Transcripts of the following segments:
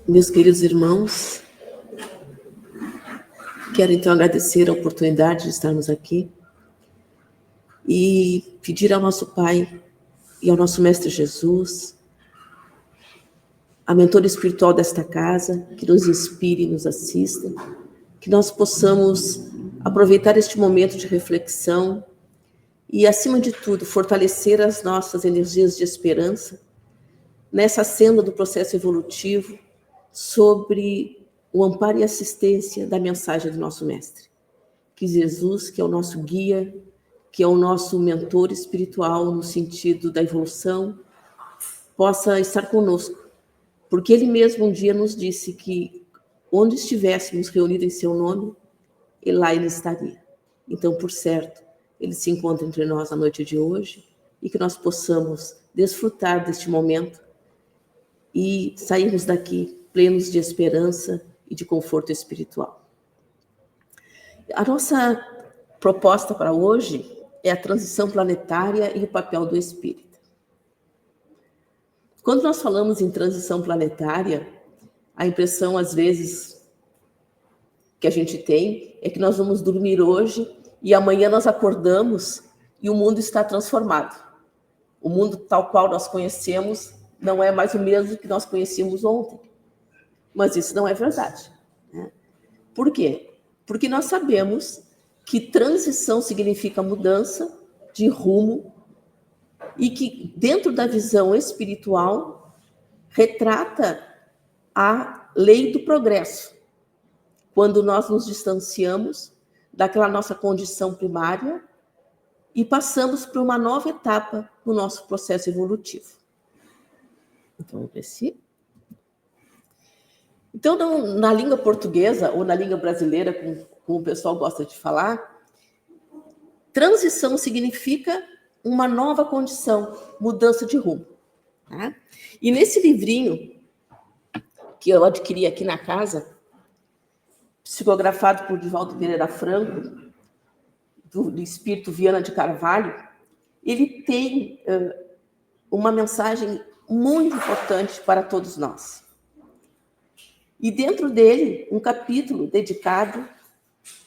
Meus queridos irmãos, quero então agradecer a oportunidade de estarmos aqui e pedir ao nosso Pai e ao nosso Mestre Jesus, a mentora espiritual desta casa, que nos inspire e nos assista, que nós possamos aproveitar este momento de reflexão e, acima de tudo, fortalecer as nossas energias de esperança nessa senda do processo evolutivo sobre o amparo e assistência da mensagem do nosso Mestre. Que Jesus, que é o nosso guia, que é o nosso mentor espiritual no sentido da evolução, possa estar conosco. Porque ele mesmo um dia nos disse que onde estivéssemos reunidos em seu nome, lá ele estaria. Então, por certo, ele se encontra entre nós na noite de hoje e que nós possamos desfrutar deste momento e sairmos daqui plenos de esperança e de conforto espiritual. A nossa proposta para hoje é a transição planetária e o papel do espírita. Quando nós falamos em transição planetária, a impressão, às vezes, que a gente tem é que nós vamos dormir hoje e amanhã nós acordamos e o mundo está transformado. O mundo tal qual nós conhecemos não é mais o mesmo que nós conhecíamos ontem. Mas isso não é verdade, né? Por quê? Porque nós sabemos que transição significa mudança de rumo e que, dentro da visão espiritual, retrata a lei do progresso. Quando nós nos distanciamos daquela nossa condição primária e passamos por uma nova etapa no nosso processo evolutivo. Então, vamos ver se... Então, na língua portuguesa, ou na língua brasileira, como o pessoal gosta de falar, transição significa uma nova condição, mudança de rumo. Tá? E nesse livrinho, que eu adquiri aqui na casa, psicografado por Divaldo Pereira Franco, do Espírito Viana de Carvalho, ele tem uma mensagem muito importante para todos nós. E dentro dele, um capítulo dedicado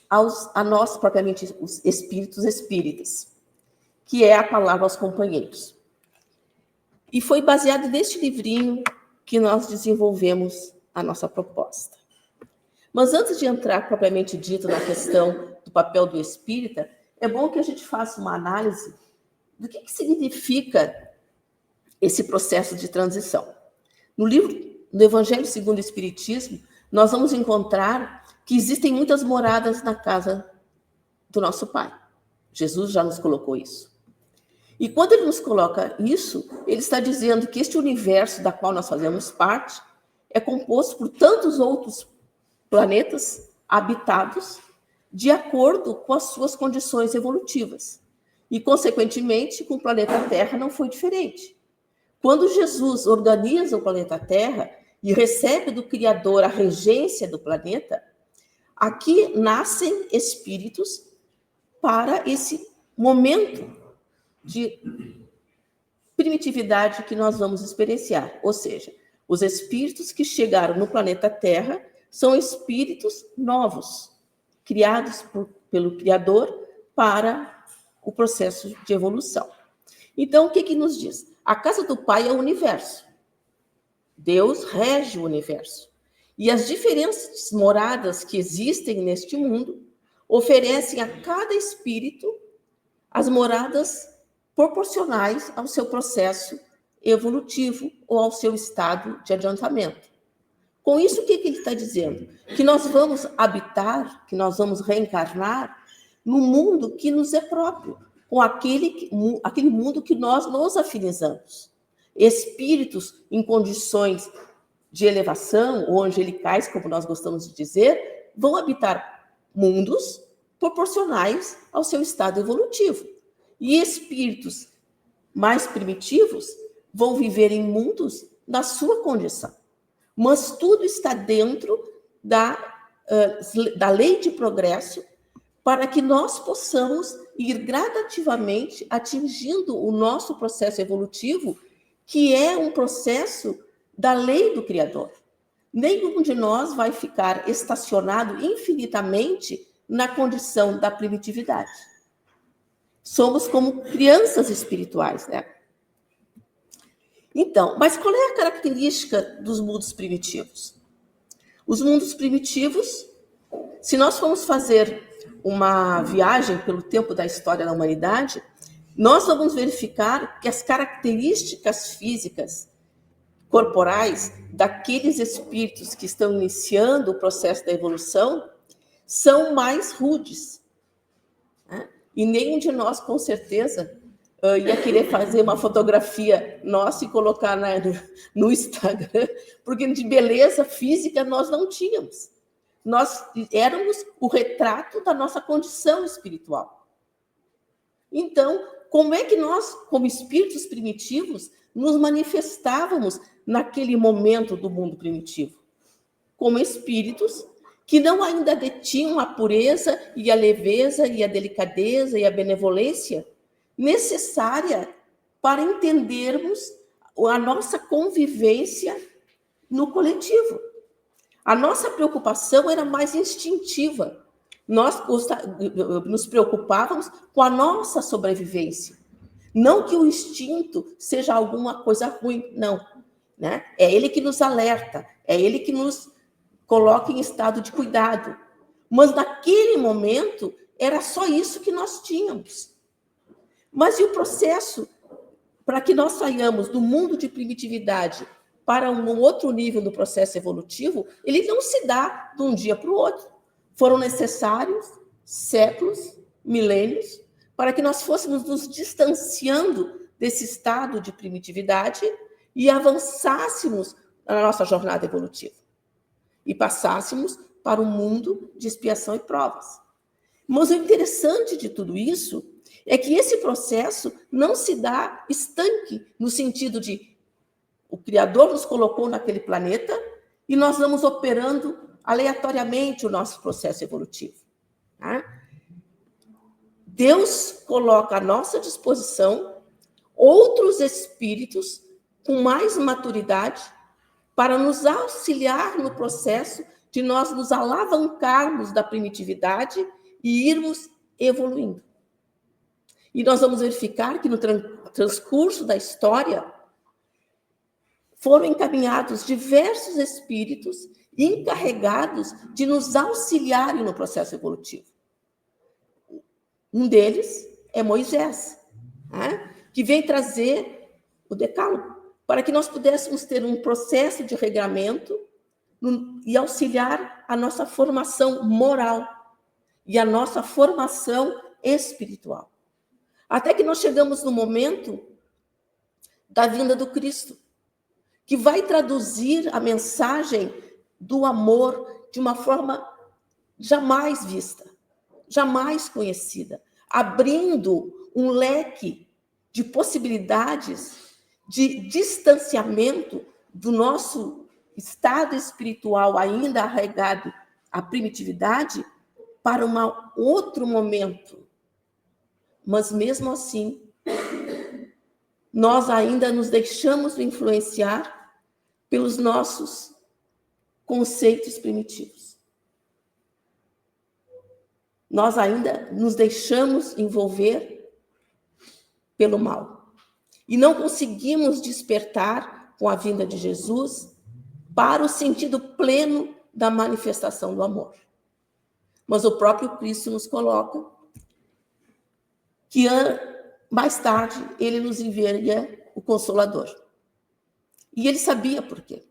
a nós, propriamente, os espíritos espíritas, que é a palavra aos companheiros. E foi baseado neste livrinho que nós desenvolvemos a nossa proposta. Mas antes de entrar, propriamente dito, na questão do papel do espírita, é bom que a gente faça uma análise do que significa esse processo de transição. No livro do Evangelho segundo o Espiritismo, nós vamos encontrar que existem muitas moradas na casa do nosso Pai. Jesus já nos colocou isso. E quando ele nos coloca isso, ele está dizendo que este universo da qual nós fazemos parte é composto por tantos outros planetas habitados de acordo com as suas condições evolutivas. E, consequentemente, com o planeta Terra não foi diferente. Quando Jesus organiza o planeta Terra e recebe do Criador a regência do planeta, aqui nascem espíritos para esse momento de primitividade que nós vamos experienciar. Ou seja, os espíritos que chegaram no planeta Terra são espíritos novos, criados pelo Criador para o processo de evolução. Então, o que nos diz? A casa do Pai é o universo. Deus rege o universo. E as diferentes moradas que existem neste mundo oferecem a cada espírito as moradas proporcionais ao seu processo evolutivo ou ao seu estado de adiantamento. Com isso, o que ele está dizendo? Que nós vamos habitar, que nós vamos reencarnar no mundo que nos é próprio, com aquele mundo que nós nos afinizamos. Espíritos em condições de elevação, ou angelicais, como nós gostamos de dizer, vão habitar mundos proporcionais ao seu estado evolutivo. E espíritos mais primitivos vão viver em mundos na sua condição. Mas tudo está dentro da lei de progresso para que nós possamos ir gradativamente atingindo o nosso processo evolutivo, que é um processo da lei do Criador. Nenhum de nós vai ficar estacionado infinitamente na condição da primitividade. Somos como crianças espirituais, né? Então, mas qual é a característica dos mundos primitivos? Os mundos primitivos, se nós formos fazer uma viagem pelo tempo da história da humanidade, nós vamos verificar que as características físicas, corporais, daqueles espíritos que estão iniciando o processo da evolução, são mais rudes. Né? E nenhum de nós, com certeza, ia querer fazer uma fotografia nossa e colocar no Instagram, porque de beleza física nós não tínhamos. Nós éramos o retrato da nossa condição espiritual. Então, como é que nós, como espíritos primitivos, nos manifestávamos naquele momento do mundo primitivo? Como espíritos que não ainda detinham a pureza e a leveza e a delicadeza e a benevolência necessária para entendermos a nossa convivência no coletivo. A nossa preocupação era mais instintiva. Nós nos preocupávamos com a nossa sobrevivência. Não que o instinto seja alguma coisa ruim, não. Né? É ele que nos alerta, é ele que nos coloca em estado de cuidado. Mas naquele momento era só isso que nós tínhamos. Mas e o processo para que nós saiamos do mundo de primitividade para um outro nível do processo evolutivo, ele não se dá de um dia para o outro. Foram necessários séculos, milênios, para que nós fôssemos nos distanciando desse estado de primitividade e avançássemos na nossa jornada evolutiva. E passássemos para um mundo de expiação e provas. Mas o interessante de tudo isso é que esse processo não se dá estanque, no sentido de o Criador nos colocou naquele planeta e nós vamos operando aleatoriamente o nosso processo evolutivo. Tá? Deus coloca à nossa disposição outros espíritos com mais maturidade para nos auxiliar no processo de nós nos alavancarmos da primitividade e irmos evoluindo. E nós vamos verificar que no transcurso da história foram encaminhados diversos espíritos encarregados de nos auxiliarem no processo evolutivo. Um deles é Moisés, né? Que vem trazer o Decálogo, para que nós pudéssemos ter um processo de regramento e auxiliar a nossa formação moral e a nossa formação espiritual. Até que nós chegamos no momento da vinda do Cristo, que vai traduzir a mensagem do amor de uma forma jamais vista, jamais conhecida, abrindo um leque de possibilidades de distanciamento do nosso estado espiritual ainda arraigado à primitividade para um outro momento. Mas mesmo assim, nós ainda nos deixamos influenciar pelos nossos conceitos primitivos. Nós ainda nos deixamos envolver pelo mal. E não conseguimos despertar com a vinda de Jesus para o sentido pleno da manifestação do amor. Mas o próprio Cristo nos coloca que mais tarde ele nos enviaria o Consolador. E ele sabia por quê.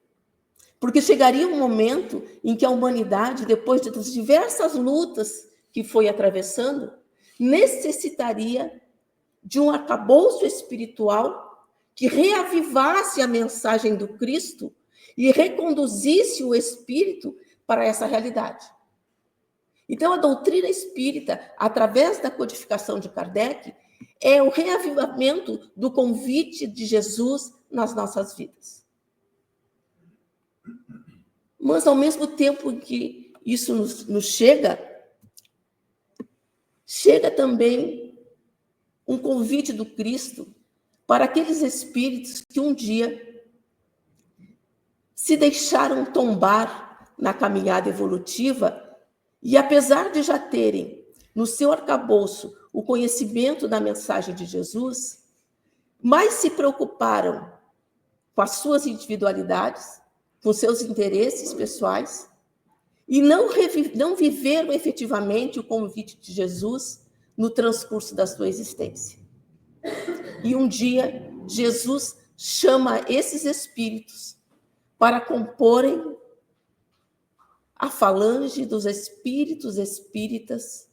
Porque chegaria um momento em que a humanidade, depois das diversas lutas que foi atravessando, necessitaria de um arcabouço espiritual que reavivasse a mensagem do Cristo e reconduzisse o espírito para essa realidade. Então, a doutrina espírita, através da codificação de Kardec, é o reavivamento do convite de Jesus nas nossas vidas. Mas, ao mesmo tempo que isso nos chega também um convite do Cristo para aqueles espíritos que um dia se deixaram tombar na caminhada evolutiva e, apesar de já terem no seu arcabouço o conhecimento da mensagem de Jesus, mais se preocuparam com as suas individualidades, com seus interesses pessoais, e não viveram efetivamente o convite de Jesus no transcurso da sua existência. E um dia, Jesus chama esses espíritos para comporem a falange dos espíritos espíritas,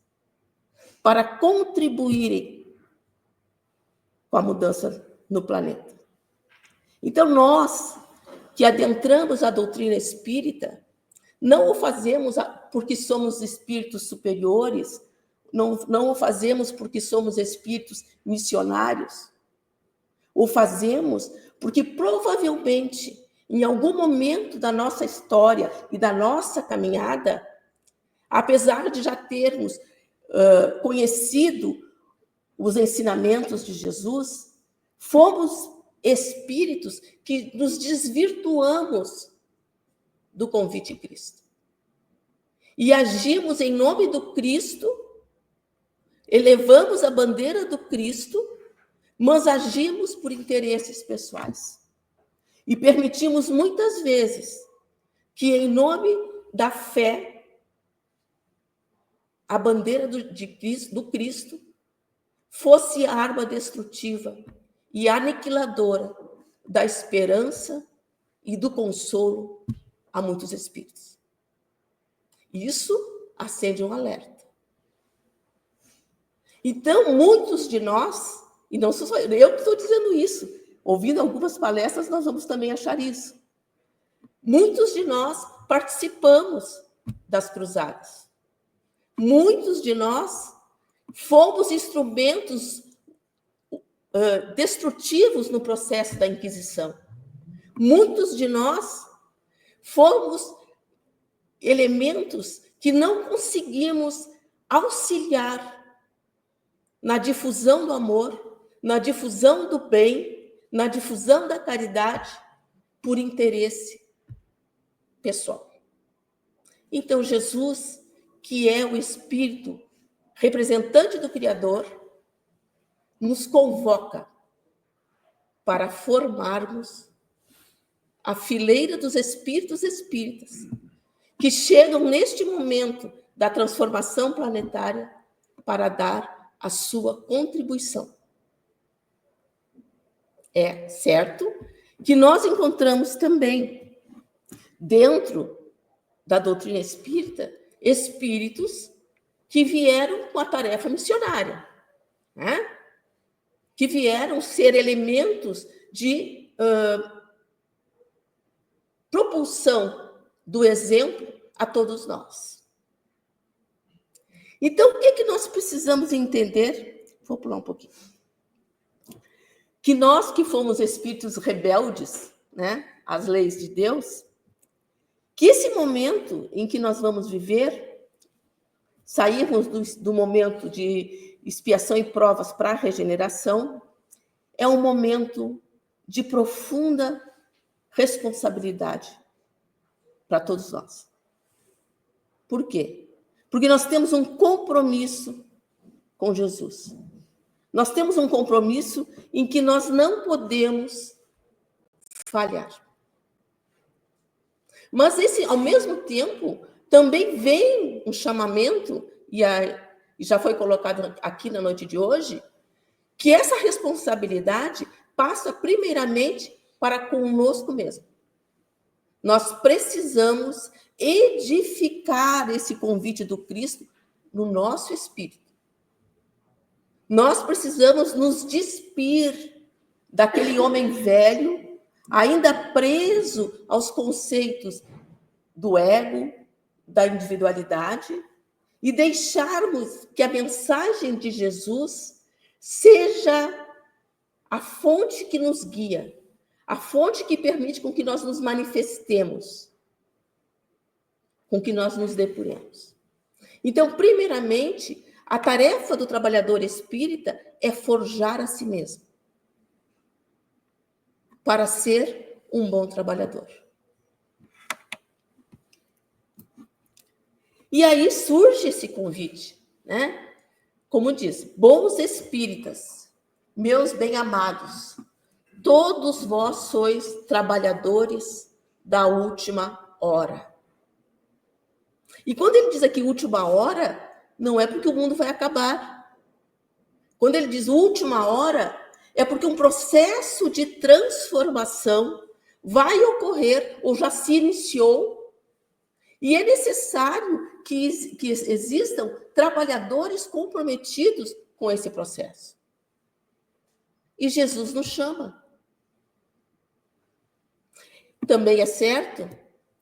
para contribuírem com a mudança no planeta. Então, nós que adentramos a doutrina espírita, não o fazemos porque somos espíritos superiores, não o fazemos porque somos espíritos missionários, o fazemos porque provavelmente, em algum momento da nossa história e da nossa caminhada, apesar de já termos conhecido os ensinamentos de Jesus, fomos espíritos que nos desvirtuamos do convite de Cristo. E agimos em nome do Cristo, elevamos a bandeira do Cristo, mas agimos por interesses pessoais. E permitimos muitas vezes que, em nome da fé, a bandeira do Cristo fosse arma destrutiva e aniquiladora da esperança e do consolo a muitos espíritos. Isso acende um alerta. Então, muitos de nós, e não sou só eu que estou dizendo isso, ouvindo algumas palestras, nós vamos também achar isso. Muitos de nós participamos das cruzadas. Muitos de nós fomos instrumentos destrutivos no processo da Inquisição. Muitos de nós fomos elementos que não conseguimos auxiliar na difusão do amor, na difusão do bem, na difusão da caridade, por interesse pessoal. Então, Jesus, que é o Espírito representante do Criador, nos convoca para formarmos a fileira dos espíritos espíritas que chegam neste momento da transformação planetária para dar a sua contribuição. É certo que nós encontramos também, dentro da doutrina espírita, espíritos que vieram com a tarefa missionária, né? Que vieram ser elementos de propulsão do exemplo a todos nós. Então, o que é que nós precisamos entender? Vou pular um pouquinho. Que nós que fomos espíritos rebeldes, né, às leis de Deus, que esse momento em que nós vamos viver, sairmos do momento de expiação e provas para a regeneração, é um momento de profunda responsabilidade para todos nós. Por quê? Porque nós temos um compromisso com Jesus. Nós temos um compromisso em que nós não podemos falhar. Mas ao mesmo tempo, também vem um chamamento, e já foi colocado aqui na noite de hoje, que essa responsabilidade passa primeiramente para conosco mesmo. Nós precisamos edificar esse convite do Cristo no nosso espírito. Nós precisamos nos despir daquele homem velho, ainda preso aos conceitos do ego, da individualidade, e deixarmos que a mensagem de Jesus seja a fonte que nos guia, a fonte que permite com que nós nos manifestemos, com que nós nos depuremos. Então, primeiramente, a tarefa do trabalhador espírita é forjar a si mesmo para ser um bom trabalhador. E aí surge esse convite, né? Como diz, bons espíritas, meus bem-amados, todos vós sois trabalhadores da última hora. E quando ele diz aqui última hora, não é porque o mundo vai acabar. Quando ele diz última hora, é porque um processo de transformação vai ocorrer, ou já se iniciou, e é necessário que existam trabalhadores comprometidos com esse processo. E Jesus nos chama. Também é certo,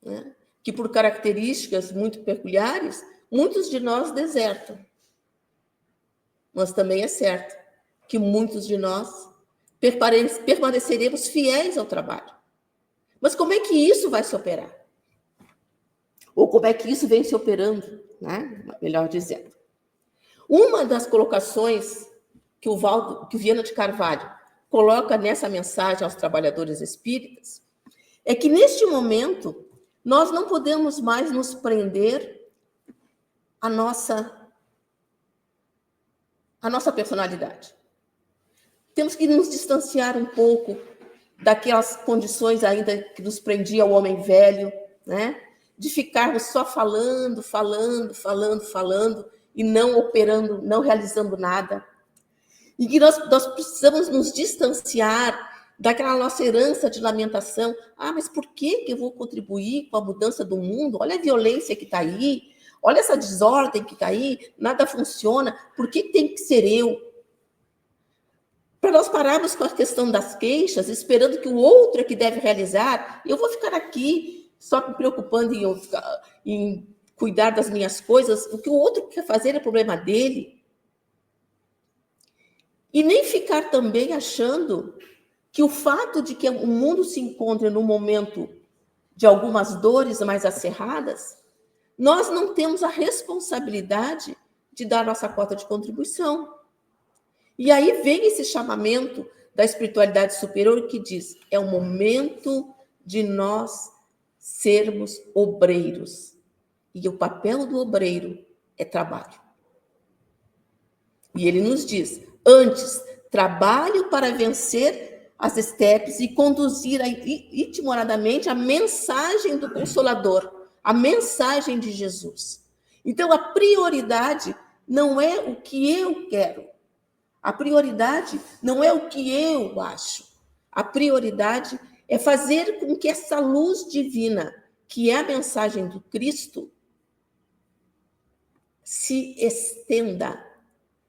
né, que por características muito peculiares, muitos de nós desertam. Mas também é certo que muitos de nós permaneceremos fiéis ao trabalho. Mas como é que isso vai se operar? Ou como é que isso vem se operando, né? Melhor dizendo. Uma das colocações que o Viana de Carvalho coloca nessa mensagem aos trabalhadores espíritas é que, neste momento, nós não podemos mais nos prender à nossa personalidade. Temos que nos distanciar um pouco daquelas condições ainda que nos prendia ao homem velho, né? De ficarmos só falando, e não operando, não realizando nada. E que nós precisamos nos distanciar daquela nossa herança de lamentação. Ah, mas por que eu vou contribuir com a mudança do mundo? Olha a violência que está aí, olha essa desordem que está aí, nada funciona, por que tem que ser eu? Para nós pararmos com a questão das queixas, esperando que o outro é que deve realizar, eu vou ficar aqui só me preocupando em cuidar das minhas coisas, o que o outro quer fazer é problema dele. E nem ficar também achando que o fato de que o mundo se encontre num momento de algumas dores mais acirradas, nós não temos a responsabilidade de dar nossa cota de contribuição. E aí vem esse chamamento da espiritualidade superior que diz, é o momento de nós sermos obreiros. E o papel do obreiro é trabalho. E ele nos diz, antes, trabalho para vencer as estepes e conduzir itineradamente a mensagem do Consolador, a mensagem de Jesus. Então, a prioridade não é o que eu quero. A prioridade não é o que eu acho. A prioridade é fazer com que essa luz divina, que é a mensagem do Cristo, se estenda.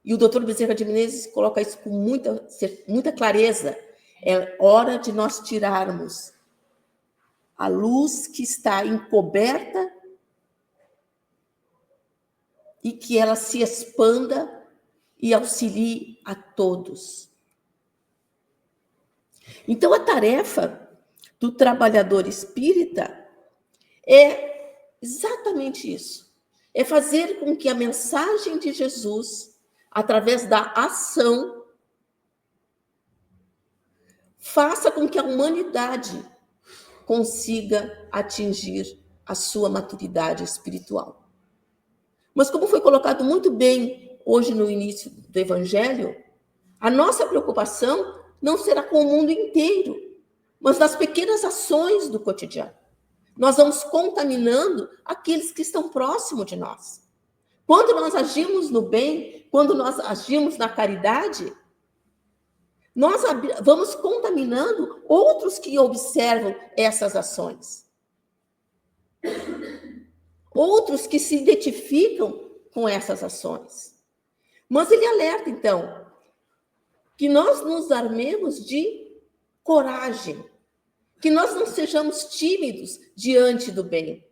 E o doutor Bezerra de Menezes coloca isso com muita clareza. É hora de nós tirarmos a luz que está encoberta e que ela se expanda e auxilie a todos. Então, a tarefa do trabalhador espírita é exatamente isso. É fazer com que a mensagem de Jesus, através da ação, faça com que a humanidade consiga atingir a sua maturidade espiritual. Mas como foi colocado muito bem hoje no início do Evangelho, a nossa preocupação não será com o mundo inteiro, mas nas pequenas ações do cotidiano. Nós vamos contaminando aqueles que estão próximos de nós. Quando nós agimos no bem, quando nós agimos na caridade, nós vamos contaminando outros que observam essas ações. Outros que se identificam com essas ações. Mas ele alerta, então, que nós nos armemos de coragem, que nós não sejamos tímidos diante do bem,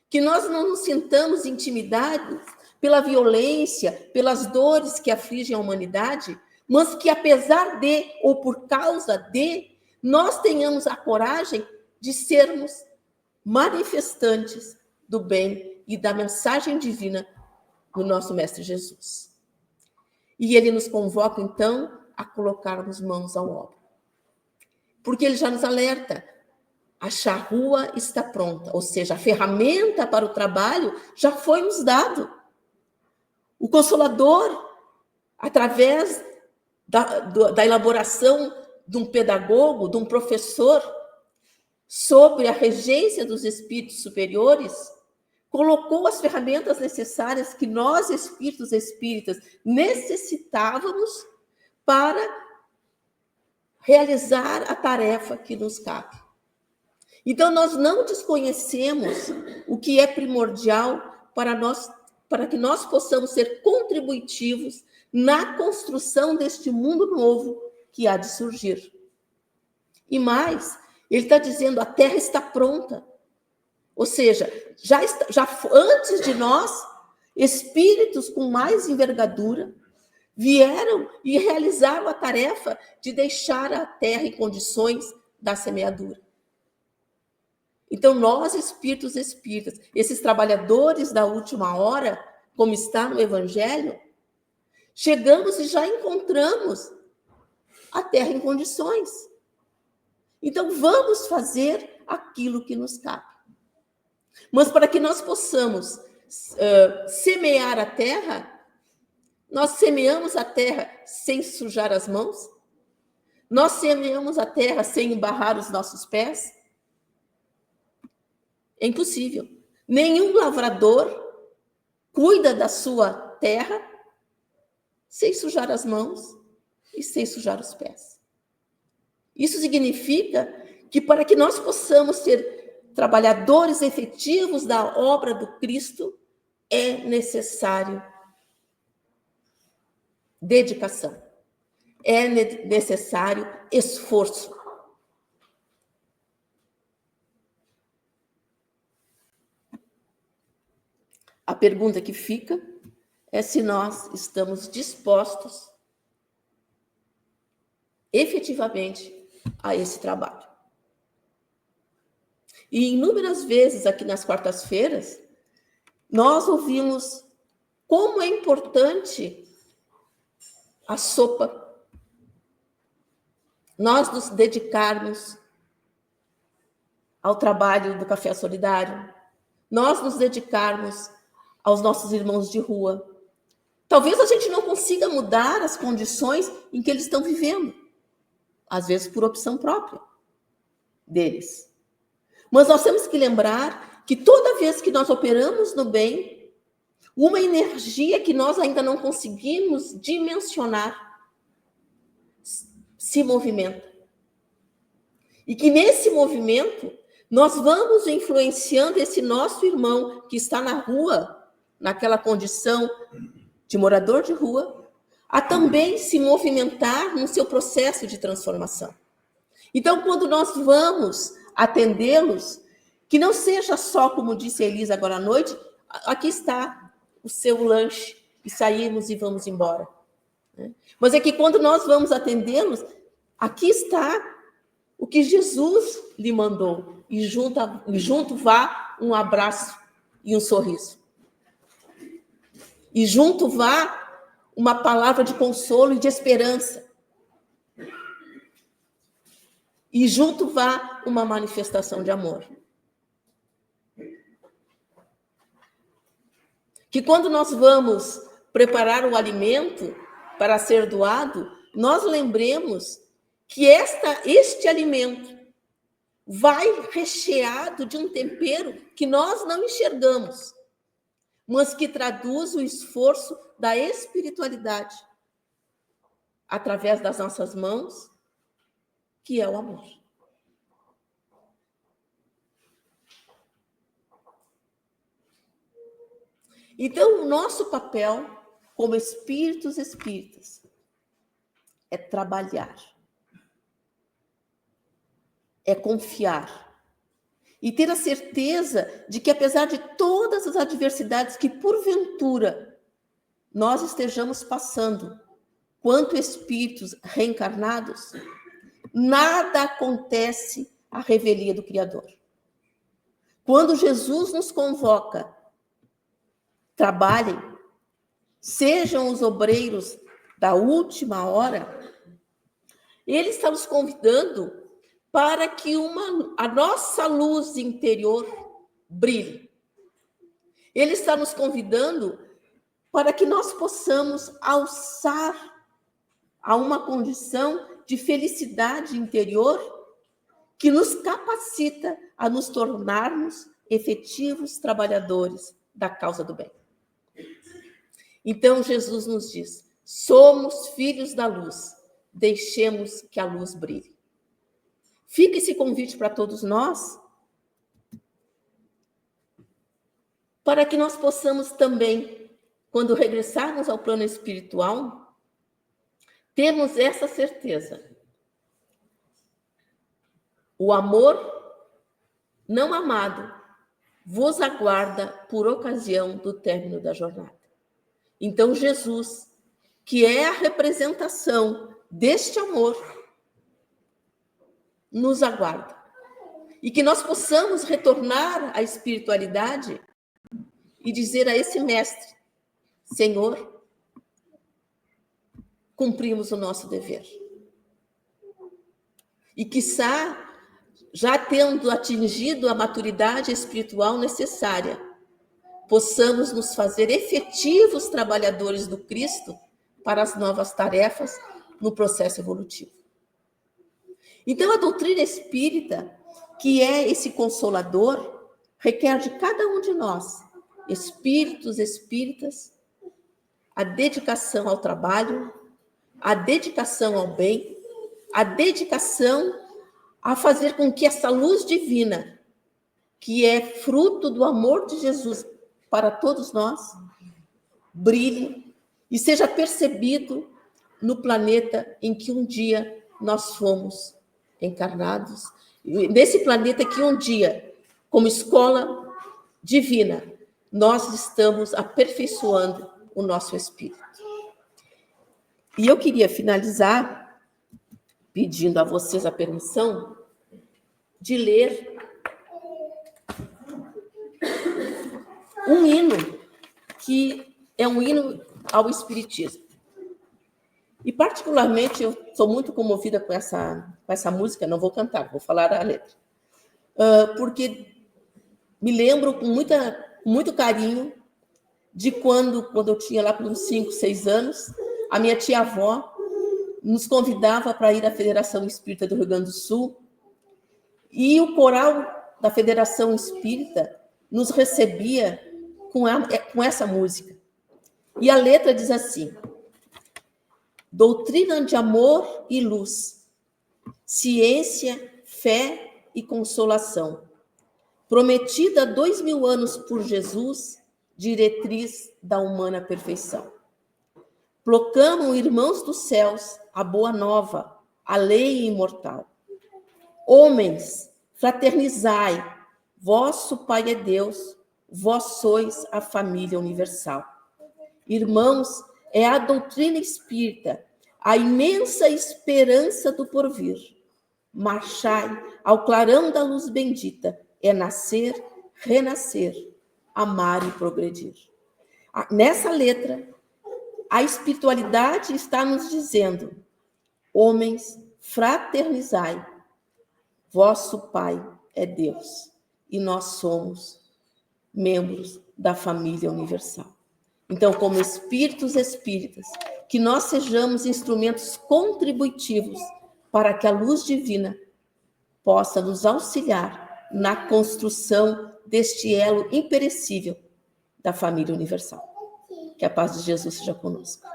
que nós não nos sintamos intimidados pela violência, pelas dores que afligem a humanidade, mas que apesar de, ou por causa de, nós tenhamos a coragem de sermos manifestantes do bem e da mensagem divina do nosso Mestre Jesus. E ele nos convoca, então, a colocarmos mãos à obra. Porque ele já nos alerta. A charrua está pronta, ou seja, a ferramenta para o trabalho já foi nos dado. O Consolador, através da elaboração de um pedagogo, de um professor, sobre a regência dos espíritos superiores, colocou as ferramentas necessárias que nós, espíritos espíritas, necessitávamos para realizar a tarefa que nos cabe. Então, nós não desconhecemos o que é primordial para que nós possamos ser contributivos na construção deste mundo novo que há de surgir. E mais, ele está dizendo, a Terra está pronta. Ou seja, já antes de nós, espíritos com mais envergadura vieram e realizaram a tarefa de deixar a Terra em condições da semeadura. Então, nós, espíritos espíritas, esses trabalhadores da última hora, como está no Evangelho, chegamos e já encontramos a Terra em condições. Então, vamos fazer aquilo que nos cabe. Mas para que nós possamos semear a terra, nós semeamos a terra sem sujar as mãos? Nós semeamos a terra sem embarrar os nossos pés? É impossível. Nenhum lavrador cuida da sua terra sem sujar as mãos e sem sujar os pés. Isso significa que para que nós possamos ser trabalhadores efetivos da obra do Cristo, é necessário dedicação, é necessário esforço. A pergunta que fica é se nós estamos dispostos efetivamente a esse trabalho. E inúmeras vezes aqui nas quartas-feiras, nós ouvimos como é importante a sopa, nós nos dedicarmos ao trabalho do Café Solidário, nós nos dedicarmos aos nossos irmãos de rua. Talvez a gente não consiga mudar as condições em que eles estão vivendo, às vezes por opção própria deles. Mas nós temos que lembrar que toda vez que nós operamos no bem, uma energia que nós ainda não conseguimos dimensionar se movimenta. E que nesse movimento, nós vamos influenciando esse nosso irmão que está na rua, naquela condição de morador de rua, a também se movimentar no seu processo de transformação. Então, quando nós vamos atendê-los, que não seja só, como disse a Elisa agora à noite, aqui está o seu lanche, e saímos e vamos embora. Mas é que quando nós vamos atendê-los, aqui está o que Jesus lhe mandou, e junto vá um abraço e um sorriso. E junto vá uma palavra de consolo e de esperança. E junto vá uma manifestação de amor. Que quando nós vamos preparar o alimento para ser doado, nós lembremos que este alimento vai recheado de um tempero que nós não enxergamos, mas que traduz o esforço da espiritualidade através das nossas mãos, que é o amor. Então, o nosso papel como espíritos espíritas é trabalhar, é confiar e ter a certeza de que, apesar de todas as adversidades que, porventura, nós estejamos passando, quanto espíritos reencarnados, nada acontece à revelia do Criador. Quando Jesus nos convoca, trabalhem, sejam os obreiros da última hora, ele está nos convidando para que a nossa luz interior brilhe. Ele está nos convidando para que nós possamos alçar a uma condição de felicidade interior que nos capacita a nos tornarmos efetivos trabalhadores da causa do bem. Então, Jesus nos diz: somos filhos da luz, deixemos que a luz brilhe. Fica esse convite para todos nós, para que nós possamos também, quando regressarmos ao plano espiritual, termos essa certeza. O amor não amado vos aguarda por ocasião do término da jornada. Então, Jesus, que é a representação deste amor, nos aguarda. E que nós possamos retornar à espiritualidade e dizer a esse mestre: Senhor, cumprimos o nosso dever. E quiçá, já tendo atingido a maturidade espiritual necessária, possamos nos fazer efetivos trabalhadores do Cristo para as novas tarefas no processo evolutivo. Então, a doutrina espírita, que é esse consolador, requer de cada um de nós, espíritos, espíritas, a dedicação ao trabalho, a dedicação ao bem, a dedicação a fazer com que essa luz divina, que é fruto do amor de Jesus para todos nós, brilhe e seja percebido no planeta em que um dia nós fomos encarnados, nesse planeta que um dia, como escola divina, nós estamos aperfeiçoando o nosso espírito. E eu queria finalizar pedindo a vocês a permissão de ler um hino que é um hino ao Espiritismo. E, particularmente, eu sou muito comovida com essa música, não vou cantar, vou falar a letra. Porque me lembro com muito carinho de quando eu tinha lá por uns 5, 6 anos, a minha tia-avó nos convidava para ir à Federação Espírita do Rio Grande do Sul, e o coral da Federação Espírita nos recebia com essa música. E a letra diz assim: doutrina de amor e luz, ciência, fé e consolação, prometida há 2000 anos por Jesus, diretriz da humana perfeição. Proclamam, irmãos dos céus, a boa nova, a lei imortal. Homens, fraternizai, vosso Pai é Deus, vós sois a família universal. Irmãos, é a doutrina espírita, a imensa esperança do porvir. Marchai ao clarão da luz bendita, é nascer, renascer, amar e progredir. Nessa letra, a espiritualidade está nos dizendo: homens, fraternizai, vosso Pai é Deus, e nós somos membros da família universal. Então, como espíritos espíritas, que nós sejamos instrumentos contributivos para que a luz divina possa nos auxiliar na construção deste elo imperecível da família universal. Que a paz de Jesus seja conosco.